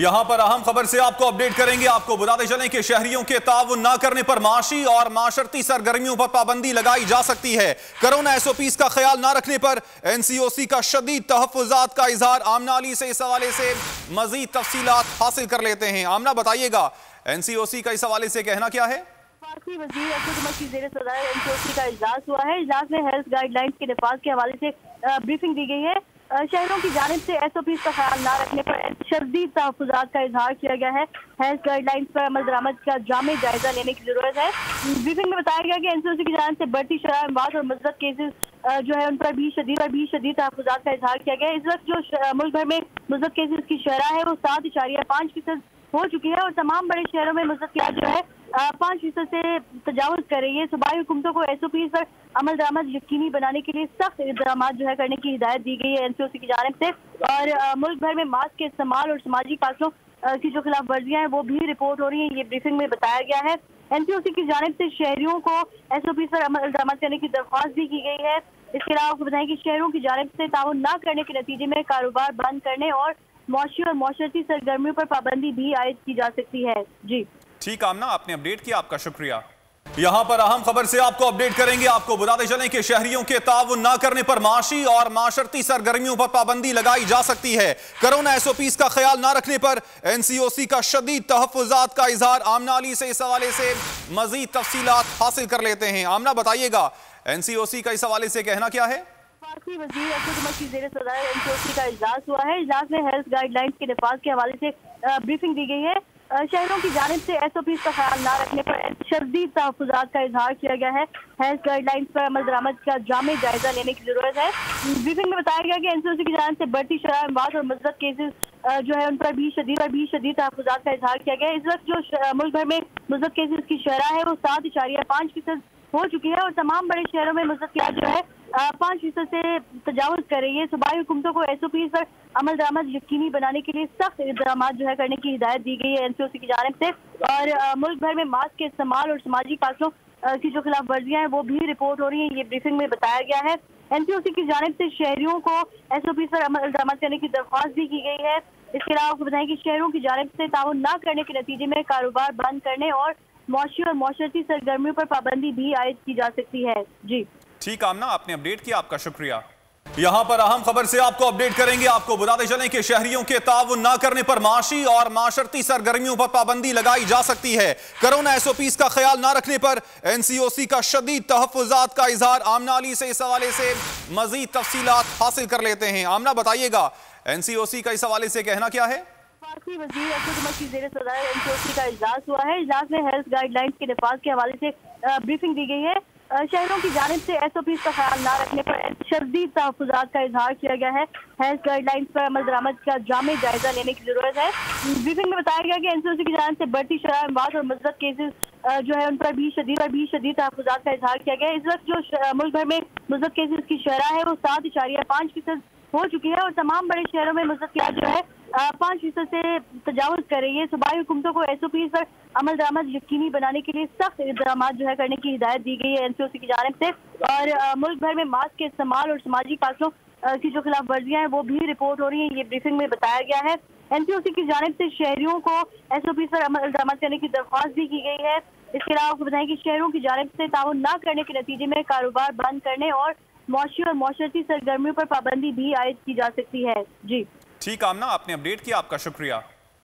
यहां पर अहम खबर से आपको अपडेट करेंगे। आपको बताते चलें कि शहरियों के ताउन न करने पर माशी और माशरती सरगर्मियों पर पाबंदी लगाई जा सकती है। कोरोना एसओपीज का ख्याल न रखने पर एनसीओसी का शदीद तहफ़्फ़ुज़ात का इजहार। आमना अली से इस हवाले से मजीद तफसीलात हासिल कर लेते हैं। आमना, बताइएगा एनसीओसी का इस हवाले से कहना क्या है? वज़ीर हुकूमत की ज़ेर सदारत एनसीओसी का इजलास हुआ है। इजलास में हेल्थ गाइडलाइंस के नफाज के हवाले से ब्रीफिंग दी गई है। शहरों की जानिब से एसओपीज का ख्याल न रखने पर शदीद तहफ़्फ़ुज़ात का इजहार किया गया है। हेल्थ गाइडलाइंस पर अमल दरामद का जामे जायजा लेने की जरूरत है। ब्रीफिंग में बताया गया कि एनसीओसी की जानिब से बढ़ती शराह अमवात और मज़रत केसेस जो है उन पर भी शदीद तहफ़्फ़ुज़ात का इजहार किया गया है। इस वक्त जो मुल्क भर में मज़रत केसेस की शरह है वो 7.5% हो चुकी है और तमाम बड़े शहरों में मज़रत जो है 5% से तजावुज़ कर रही है। सूबाई हुकूमतों को एसओपी पर अमल दरामद यकीनी बनाने के लिए सख्त इक़दाम जो है करने की हिदायत दी गई है एनसीओसी की जानिब से। और मुल्क भर में मास्क के इस्तेमाल और समाजी फासलों की जो खिलाफ वर्जियाँ हैं वो भी रिपोर्ट हो रही हैं। ये ब्रीफिंग में बताया गया है। एनसीओसी की जानिब से शहरियों को एसओपी पर अमल दरामद करने की दरख्वास्त भी की गई है। इसके अलावा आपको बताएं कि शहरों की जानिब से ताउन न करने के नतीजे में कारोबार बंद करने और मौशी और मौशरती सरगर्मियों पर पाबंदी भी आयद की जा सकती है। जी ठीक आमना, आपने अपडेट किया, आपका शुक्रिया। यहां पर अहम खबर से आपको अपडेट करेंगे। आपको बताते चलें कि शहरियों के ताउन न करने पर माशी और माशरती सरगर्मियों पर पाबंदी लगाई जा सकती है। कोरोना एसओपीज का ख्याल न रखने पर एनसीओसी का शदीद तहफ़्फ़ुज़ात का इजहार। आमना अली से इस हवाले से मजीद तफसीलात हासिल कर लेते हैं। आमना, बताइएगा एनसीओसी का इस हवाले से कहना क्या है? वज़ीर हुकूमत की ज़ेर सदारत एनसीओसी का इजलास हुआ है। इजलास में हेल्थ गाइडलाइंस के नफाज के हवाले से ब्रीफिंग दी गई है। शहरों की जानिब से एसओपीज का ख्याल न रखने पर शदीद तहफ़्फ़ुज़ात का इजहार किया गया है। हेल्थ गाइडलाइंस पर अमल दरामद का जामे जायजा लेने की जरूरत है। ब्रीफिंग में बताया गया कि एनसीओसी की जानिब से बढ़ती शराह अमवात और मज़रत केसेस जो है उन पर भी शदीद तहफ़्फ़ुज़ात का इजहार किया गया है। इस वक्त जो मुल्क भर में मज़रत केसेस की शरह है वो 7.5% हो चुकी है और तमाम बड़े शहरों में मज़रत जो है 5% से तजावुज़ कर रही है। सूबाई हुकूमतों को एसओपी पर अमल दरामद यकीनी बनाने के लिए सख्त इक़दाम जो है करने की हिदायत दी गई है एनसीओसी की जानिब से। और मुल्क भर में मास्क के इस्तेमाल और समाजी फासलों की जो खिलाफ वर्जियाँ हैं वो भी रिपोर्ट हो रही हैं। ये ब्रीफिंग में बताया गया है। एनसीओसी की जानिब से शहरियों को एसओपी पर अमल दरामद करने की दरख्वास्त भी की गई है। इसके अलावा आपको बताएं कि शहरों की जानिब से ताउन न करने के नतीजे में कारोबार बंद करने और मौशी और मौशरती सरगर्मियों पर पाबंदी भी आयद की जा सकती है। जी ठीक आमना, आपने अपडेट किया, आपका शुक्रिया। यहां पर अहम खबर से आपको अपडेट करेंगे। आपको बताते चलें कि शहरियों के ताउन न करने पर माशी और माशरती सरगर्मियों पर पाबंदी लगाई जा सकती है। कोरोना एसओपीज का ख्याल न रखने पर एनसीओसी का शदीद तहफ़्फ़ुज़ात का इजहार। आमना अली से इस हवाले से मजीद तफसीलात हासिल कर लेते हैं। आमना, बताइएगा एनसीओसी का इस हवाले से कहना क्या है? वज़ीर हुकूमत की ज़ेर सदारत एनसीओसी का इजलास हुआ है। इजलास में हेल्थ गाइडलाइंस के नफाज के हवाले से ब्रीफिंग दी गई है। शहरों की जानिब से एसओपीज का ख्याल न रखने पर शदीद तहफ़्फ़ुज़ात का इजहार किया गया है। हेल्थ गाइडलाइंस पर अमल दरामद का जामे जायजा लेने की जरूरत है। ब्रीफिंग में बताया गया कि एनसीओसी की जानिब से बढ़ती शराह अमवात और मज़रत केसेस जो है उन पर भी शदीद तहफ़्फ़ुज़ात का इजहार किया गया है। इस वक्त जो मुल्क भर में मज़रत केसेस की शरह है वो 7.5% हो चुकी है और तमाम बड़े शहरों में मज़रत जो है 5% से तजावुज़ कर रही है। सूबाई हुकूमतों को एसओपी पर अमल दरामद यकीनी बनाने के लिए सख्त इक़दाम जो है करने की हिदायत दी गई है एनसीओसी की जानिब से। और मुल्क भर में मास्क के इस्तेमाल और समाजी फासलों की जो खिलाफ वर्जियाँ हैं वो भी रिपोर्ट हो रही हैं। ये ब्रीफिंग में बताया गया है। एनसीओसी की जानिब से शहरियों को एसओपी पर अमल दरामद करने की दरख्वास्त भी की गई है। इसके अलावा आपको बताएं कि शहरों की जानिब से ताउन न करने के नतीजे में कारोबार बंद करने और मौशी और मौशरती सरगर्मियों पर पाबंदी भी आयद की जा सकती है। जी ठीक आमना, आपने अपडेट किया, आपका शुक्रिया।